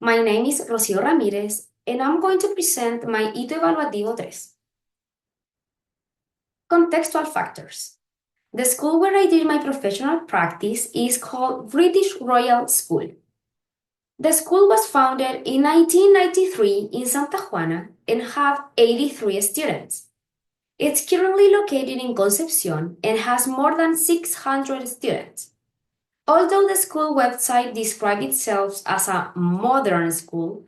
My name is Rocío Ramírez, and I'm going to present my HITO Evaluativo 3. Contextual factors. The school where I did my professional practice is called British Royal School. The school was founded in 1993 in Santa Juana and had 83 students. It's currently located in Concepcion and has more than 600 students. Although the school website describes itself as a modern school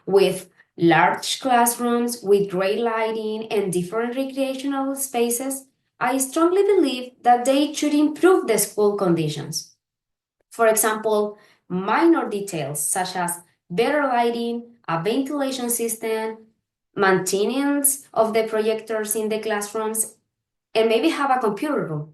with large classrooms with great lighting and different recreational spaces, I strongly believe that they should improve the school conditions. For example, minor details such as better lighting, a ventilation system, maintenance of the projectors in the classrooms, and maybe have a computer room.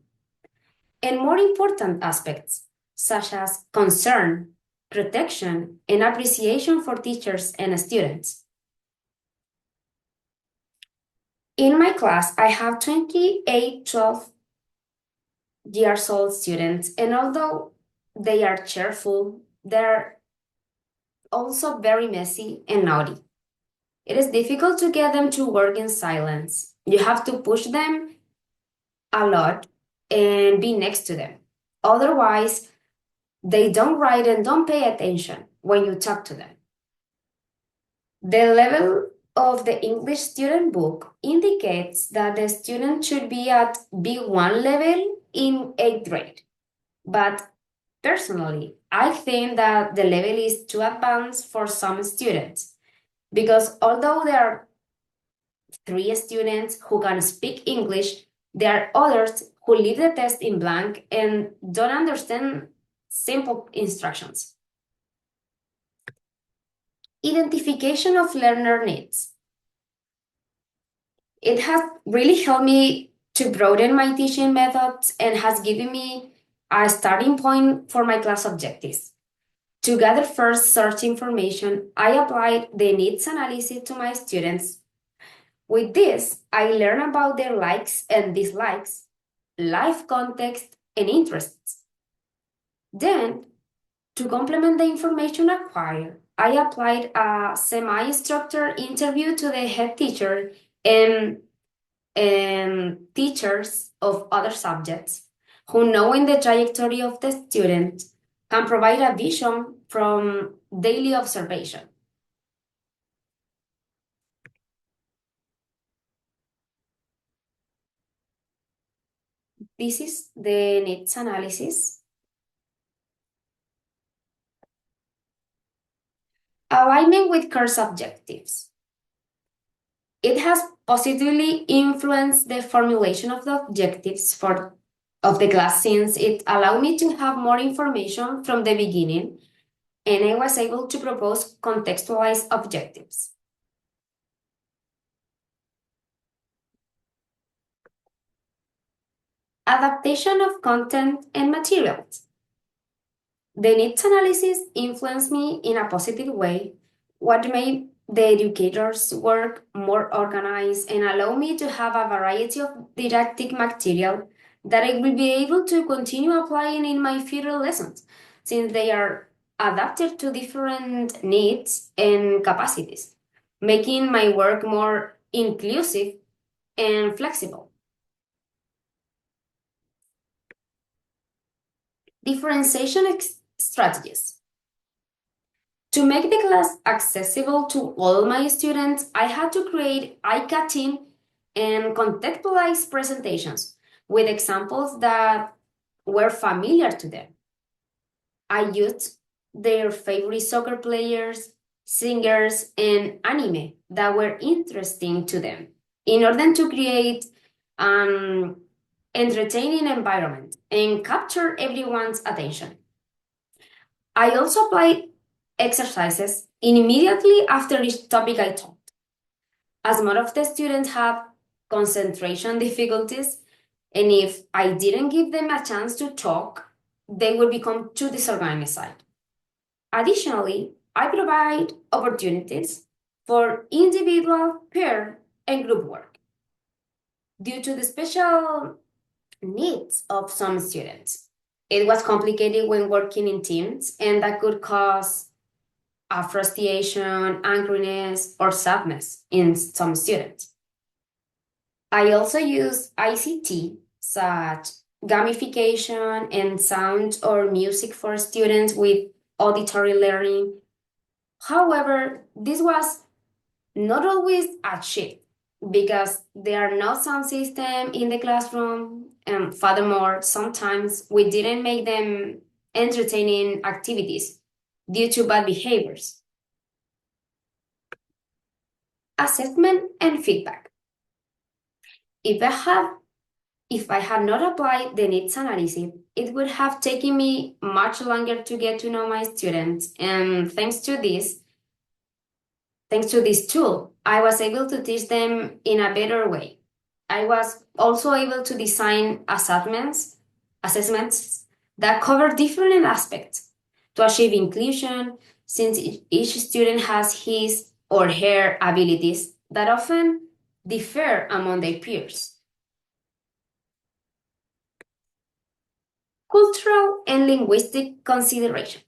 And more important aspects such as concern, protection, and appreciation for teachers and students. In my class, I have 28 12 years old students, and although they are cheerful, they're also very messy and naughty. It is difficult to get them to work in silence. You have to push them a lot and be next to them. Otherwise, they don't write and don't pay attention when you talk to them. The level of the English student book indicates that the student should be at B1 level in 8th grade. But personally, I think that the level is too advanced for some students because although there are 3 students who can speak English, there are others who leave the test in blank and don't understand simple instructions. Identification of learner needs. It has really helped me to broaden my teaching methods and has given me a starting point for my class objectives. To gather first search information, I applied the needs analysis to my students. With this, I learned about their likes and dislikes, life context, and interests. Then, to complement the information acquired, I applied a semi-structured interview to the head teacher and teachers of other subjects who, knowing the trajectory of the student, can provide a vision from daily observation. This is the needs analysis. Alignment with course objectives. It has positively influenced the formulation of the objectives of the class since it allowed me to have more information from the beginning and I was able to propose contextualized objectives. Adaptation of content and materials. The needs analysis influenced me in a positive way, what made the educators' work more organized and allow me to have a variety of didactic material that I will be able to continue applying in my future lessons, since they are adapted to different needs and capacities, making my work more inclusive and flexible. Differentiation strategies. To make the class accessible to all my students, I had to create eye-catching and contextualized presentations with examples that were familiar to them. I used their favorite soccer players, singers, and anime that were interesting to them in order to create an entertaining environment and capture everyone's attention. I also applied exercises immediately after each topic I taught. As most of the students have concentration difficulties, and if I didn't give them a chance to talk, they would become too disorganized. Additionally, I provide opportunities for individual, pair, and group work. Due to the special needs of some students, it was complicated when working in teams, and that could cause frustration, angriness, or sadness in some students. I also use ICT, such gamification and sound or music for students with auditory learning. However, this was not always achieved because there are no sound system in the classroom. And furthermore, sometimes we didn't make them entertaining activities due to bad behaviors. Assessment and feedback. If I had not applied the needs analysis, it would have taken me much longer to get to know my students. And thanks to this tool, I was able to teach them in a better way. I was also able to design assessments that cover different aspects to achieve inclusion, since each student has his or her abilities that often differ among their peers. Cultural and linguistic consideration.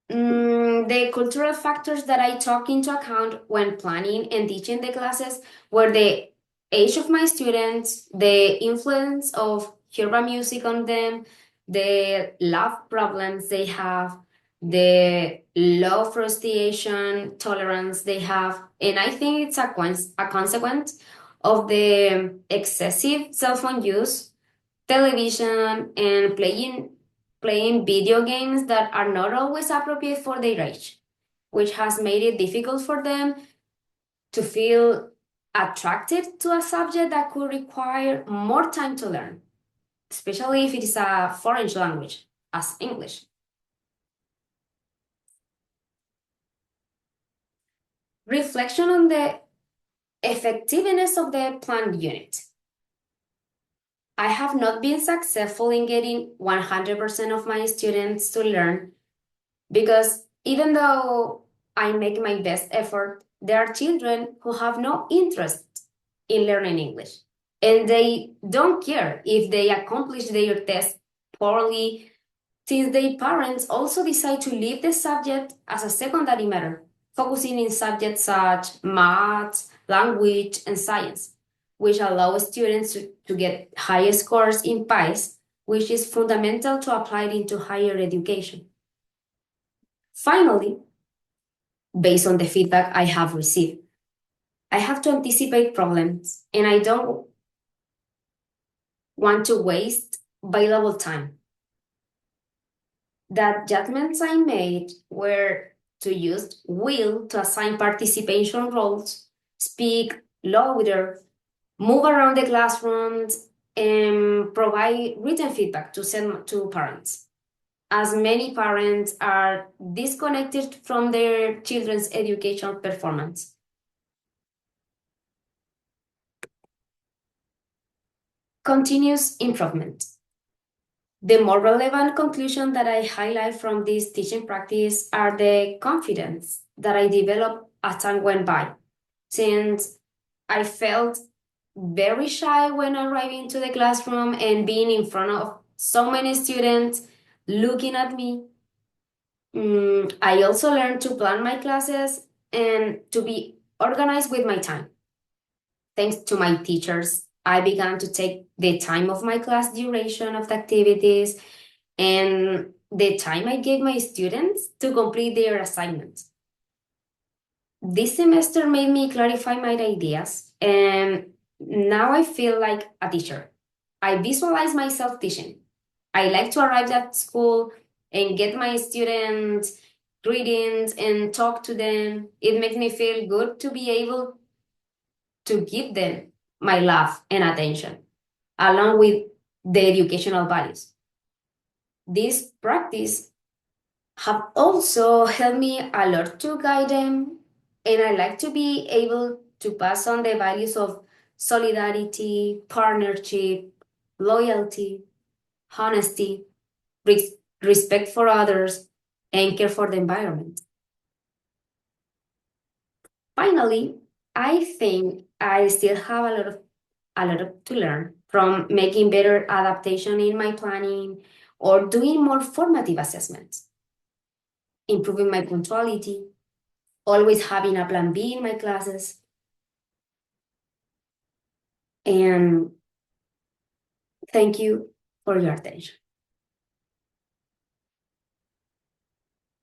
The cultural factors that I took into account when planning and teaching the classes were the age of my students, the influence of urban music on them, the love problems they have, the low frustration tolerance they have, and I think it's a consequence of the excessive cell phone use, television, and playing video games that are not always appropriate for their age, which has made it difficult for them to feel attracted to a subject that could require more time to learn, especially if it is a foreign language, as English. Reflection on the effectiveness of the planned unit. I have not been successful in getting 100% of my students to learn because even though I make my best effort, there are children who have no interest in learning English, and they don't care if they accomplish their test poorly, since their parents also decide to leave the subject as a secondary matter, focusing in subjects such math, language, and science, which allow students to get higher scores in PIEs, which is fundamental to apply into higher education. Finally, based on the feedback I have received, I have to anticipate problems, and I don't want to waste valuable time. The judgments I made were to use will to assign participation roles, speak louder, move around the classrooms, and provide written feedback to send to parents, as many parents are disconnected from their children's educational performance. Continuous improvement. The more relevant conclusion that I highlight from this teaching practice are the confidence that I developed as time went by, since I felt very shy when arriving to the classroom and being in front of so many students looking at me. I also learned to plan my classes and to be organized with my time. Thanks to my teachers, I began to take the time of my class duration of the activities and the time I gave my students to complete their assignments. This semester made me clarify my ideas, and now I feel like a teacher. I visualize myself teaching. I like to arrive at school and get my students greetings and talk to them. It makes me feel good to be able to give them my love and attention, along with the educational values. This practice have also helped me a lot to guide them, and I like to be able to pass on the values of solidarity, partnership, loyalty, honesty, respect for others, and care for the environment. Finally, I think I still have to learn from making better adaptation in my planning or doing more formative assessments. improving my punctuality, always having a plan B in my classes. And thank you for your attention.